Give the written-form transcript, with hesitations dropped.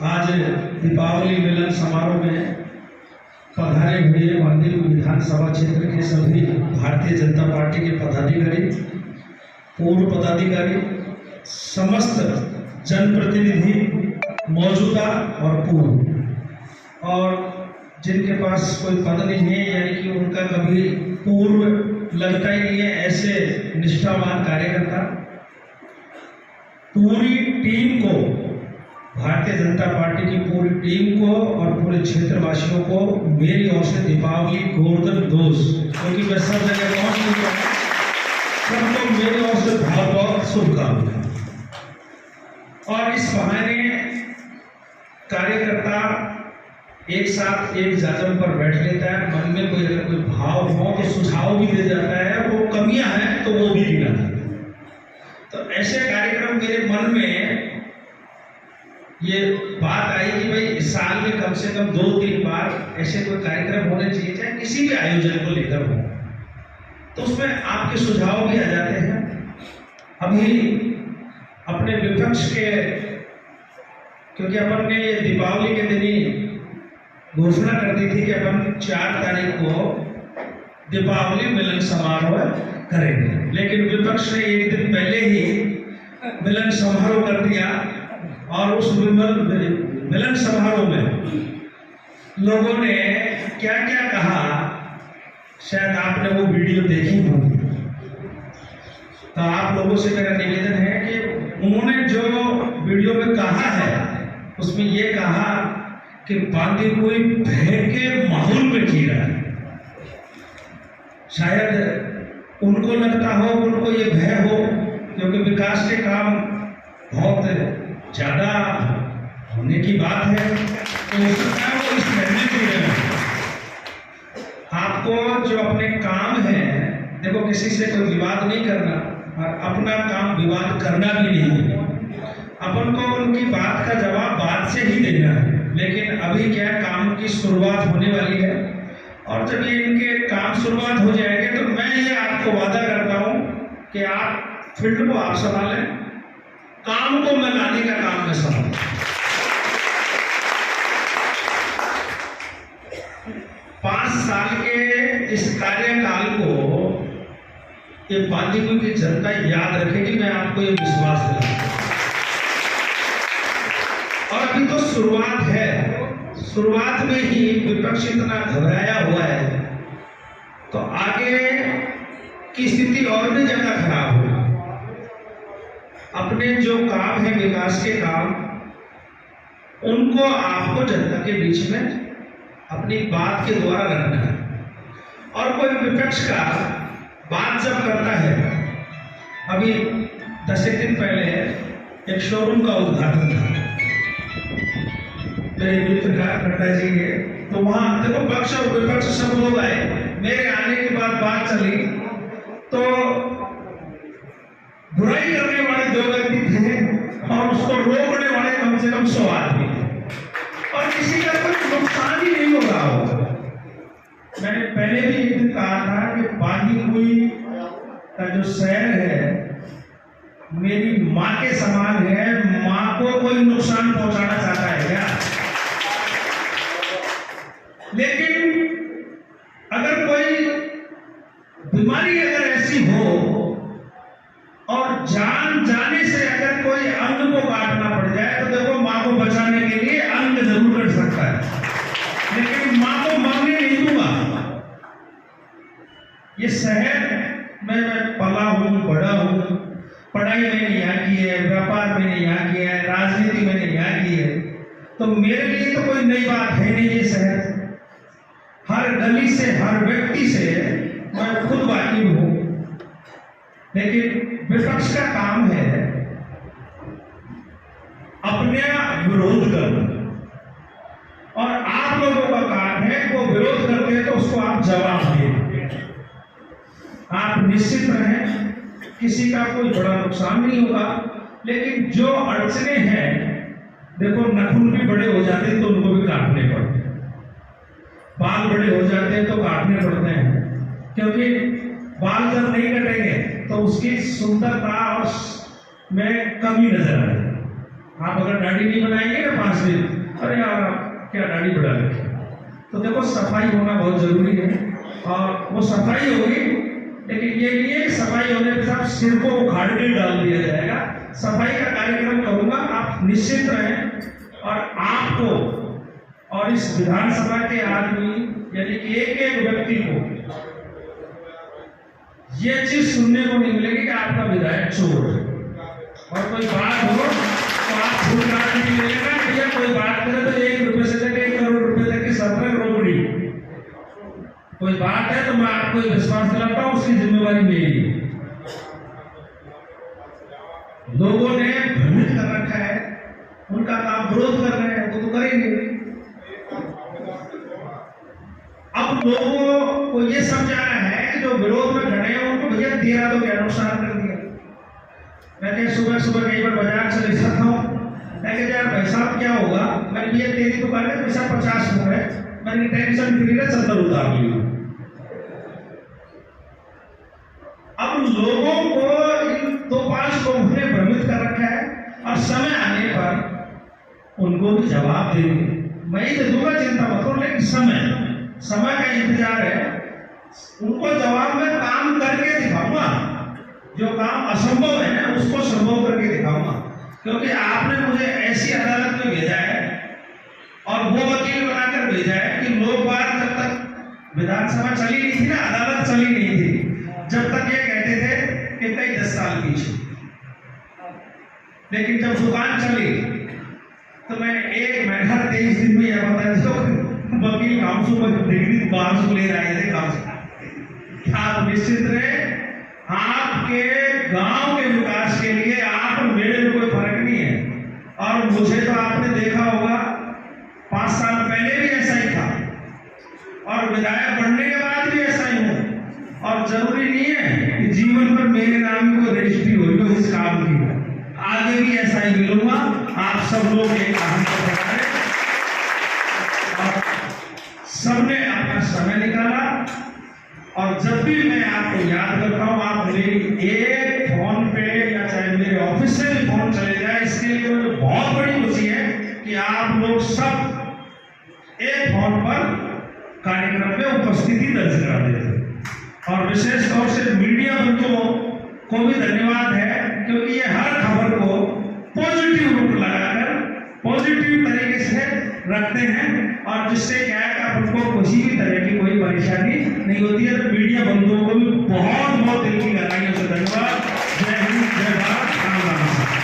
आज दीपावली मिलन समारोह में पधारे हुए मंदिर विधानसभा क्षेत्र के सभी भारतीय जनता पार्टी के पदाधिकारी, पूर्व पदाधिकारी, समस्त जनप्रतिनिधि, मौजूदा और पूर्व, और जिनके पास कोई पद नहीं है, यानी कि उनका कभी पूर्व लगता ही नहीं है, ऐसे निष्ठावान कार्यकर्ता, पूरी टीम को, भारतीय जनता पार्टी की पूरी टीम को और पूरे क्षेत्रवासियों को मेरी ओर से दीपावली गोवर्धन दोष, क्योंकि मैं सब जगह पहुंच चुका हूं, सबको मेरी ओर से बहुत बहुत शुभकामनाएं। और इस बहाने कार्यकर्ता एक साथ एक जाजम पर बैठ लेता है, मन में कोई अगर कोई भाव हो तो सुझाव भी दे जाता है, वो कमियां हैं तो वो भी गिनाता है। तो ऐसे कार्यक्रम मेरे मन में ये बात आई कि भाई इस साल में कम से कम 2-3 बार ऐसे कोई कार्यक्रम होने चाहिए, चाहे किसी भी आयोजन को लेकर हो, तो उसमें आपके सुझाव भी आ जाते हैं। अभी अपने विपक्ष के, क्योंकि अपन ने ये दीपावली के दिन ही घोषणा कर दी थी कि अपन 4 तारीख को दीपावली मिलन समारोह करेंगे, लेकिन विपक्ष ने एक दिन पहले ही मिलन समारोह कर दिया। और उस मिलन समारोह में लोगों ने क्या क्या कहा, शायद आपने वो वीडियो देखी होगी। तो आप लोगों से मेरा निवेदन है कि उन्होंने जो वीडियो में कहा है, उसमें ये कहा कि बांदीकुई भय के माहौल में जी रहा है। शायद उनको लगता हो, उनको ये भय हो, क्योंकि विकास के काम बहुत ज्यादा होने की बात है, तो हो सकता है वो इस निर्णय से रहे। आपको जो अपने काम है, देखो किसी से कोई विवाद नहीं करना, और अपना काम विवाद करना भी नहीं है। अपन को उनकी बात का जवाब बात से ही देना है। लेकिन अभी क्या काम की शुरुआत होने वाली है, और जब ये इनके काम शुरुआत हो जाएंगे तो मैं ये आपको वादा करता हूं कि आप फील्ड को आप संभालें, काम को मैं लाने का काम में संभालूं। 5 साल के इस कार्यकाल को ये बांदीकुई की जनता याद रखेगी, मैं आपको ये विश्वास दिलाता हूं। और अभी तो शुरुआत है, शुरुआत में ही विपक्ष इतना घबराया हुआ है, तो आगे की स्थिति और भी ज्यादा खराब होगी। अपने जो काम है, विकास के काम, उनको आपको जनता के बीच में अपनी बात के द्वारा रखना है। और कोई विपक्ष का बात जब करता है, अभी 10 दिन पहले एक शोरूम का उद्घाटन था मेरे मित्र नड्डा जी के, तो वहां देखो पक्ष और विपक्ष सब लोग आए। मेरे आने के बाद बात चली तो बुराई करने वाले 2 व्यक्ति थे और उसको रोकने वाले कम से कम 100 आदमी थे, और किसी का कोई नुकसान ही नहीं हो रहा हो। मैंने पहले भी एक दिन कहा था कि बांदीकुई का जो शहर है मेरी माँ के समान है, माँ को कोई नुकसान पहुंचाना चाहता है क्या? लेकिन अगर कोई बीमारी अगर ऐसी हो और जान जाने से अगर कोई अंग को काटना पड़ जाए, तो देखो मां को बचाने के लिए अंग जरूर कर सकता है, लेकिन मां को मरने नहीं दूंगा। ये शहर में मैं पला हूं, बड़ा हूं, पढ़ाई मैंने यहाँ की है, व्यापार मैंने यहाँ किया है, राजनीति मैंने यहाँ की है, तो मेरे लिए तो कोई नई बात है नहीं। ये शहर हर गली से, हर व्यक्ति से मैं खुद वाकिफ हूं, लेकिन विपक्ष का काम है अपने विरोध करना, और आप लोगों का काम है वो विरोध करते हैं तो उसको आप जवाब दें। आप निश्चित रहें, किसी का कोई बड़ा नुकसान नहीं होगा, लेकिन जो अड़चने हैं, देखो नखून भी बड़े हो जाते हैं तो उनको भी काटने पड़ते हैं, बाल बड़े हो जाते हैं तो काटने पड़ते हैं, क्योंकि बाल जब नहीं कटेंगे तो उसकी सुंदरता और में कमी नजर आएगी। आप अगर दाढ़ी नहीं बनाएंगे ना 5 दिन, अरे यार क्या दाढ़ी बढ़ा रखी। तो देखो सफाई होना बहुत जरूरी है, और वो सफाई होगी, लेकिन ये नहीं है कि सफाई होने के साथ सिर को उखाड़ के डाल दिया जाएगा। सफाई का कार्यक्रम करूंगा, आप निश्चित रहें। और आपको और इस विधानसभा के आदमी यानी कि एक एक व्यक्ति को ये चीज सुनने को नहीं मिलेगी कि आपका विधायक चोर है। और कोई बात हो तो आप फूल काट नहीं मिलेगा, भैया कोई बात करे तो 1 रुपए से लेकर 1 करोड़ रुपए तक की सरकार रोकड़ी। कोई बात है तो मैं आपको विश्वास दिलाता हूं, उसकी जिम्मेवारी मेरी। लोगों ने भ्रमित कर रखा है, उनका काम विरोध कर रहे हैं, वो तो करेंगे। अब लोगों को ये समझाना है कि जो विरोध में खड़े हैं उनको भैया 13 के अनुसार कर दिया। मैं कह सुबह सुबह कई बार बाजार चले जाता हूँ, मैं कहते यार भाई साहब क्या होगा, मैंने भैया तेरी दुकान है पैसा 50 हो है, मैंने टेंशन फ्री है 70 उतार लिया। अब लोगों को इन 2-5 लोगों ने भ्रमित कर रखा है, और समय आने पर उनको भी जवाब देंगे। मैं ही तो दूंगा, चिंता मत करो, लेकिन समय का इंतजार है। उनको जवाब में काम करके दिखाऊंगा, जो काम असंभव है ना उसको संभव करके दिखाऊंगा। क्योंकि आपने मुझे ऐसी अदालत में भेजा है और वो वकील बनाकर भेजा है कि लोग बात जब तक विधानसभा चली नहीं थी ना, अदालत चली नहीं थी, जब तक ये कहते थे कि कई 10 साल पीछे। लेकिन जब दुकान चली तो मैं 1 महीना 23 दिन में यह बता दो वकील काउंसिल में डिग्री काउंसिल ले रहे थे काउंसिल। आप निश्चित रहे, आपके गांव के विकास के लिए आप मेरे में कोई फर्क नहीं है। और मुझे तो आपने देखा होगा 5 साल पहले भी ऐसा ही था, और विधायक बनने के बाद भी ऐसा ही हूं। और जरूरी नहीं है कि जीवन भर मेरे नाम की कोई रजिस्ट्री हुई हो इस काम की, आगे भी ऐसा ही मिलूंगा। आप सब लोग एक काम कर, सबने अपना समय निकाला, और जब भी मैं आपको याद करता हूं, आप मेरी एक फोन पे या चाहे मेरे ऑफिस से भी फोन चले जाए, इसके लिए मुझे बहुत बड़ी खुशी है कि आप लोग सब एक फोन पर कार्यक्रम में उपस्थिति दर्ज करा देते। और विशेष तौर से मीडिया बंधुओं को भी धन्यवाद है, क्योंकि ये हर खबर को पॉजिटिव रूप लगाकर पॉजिटिव तरीके से रखते हैं, और जिससे क्या है कि आपको किसी भी तरह की कोई परेशानी नहीं होती है। तो मीडिया बंधुओं को भी बहुत बहुत दिल की गहराइयों से धन्यवाद। जय हिंद, जय भारत, राम राम।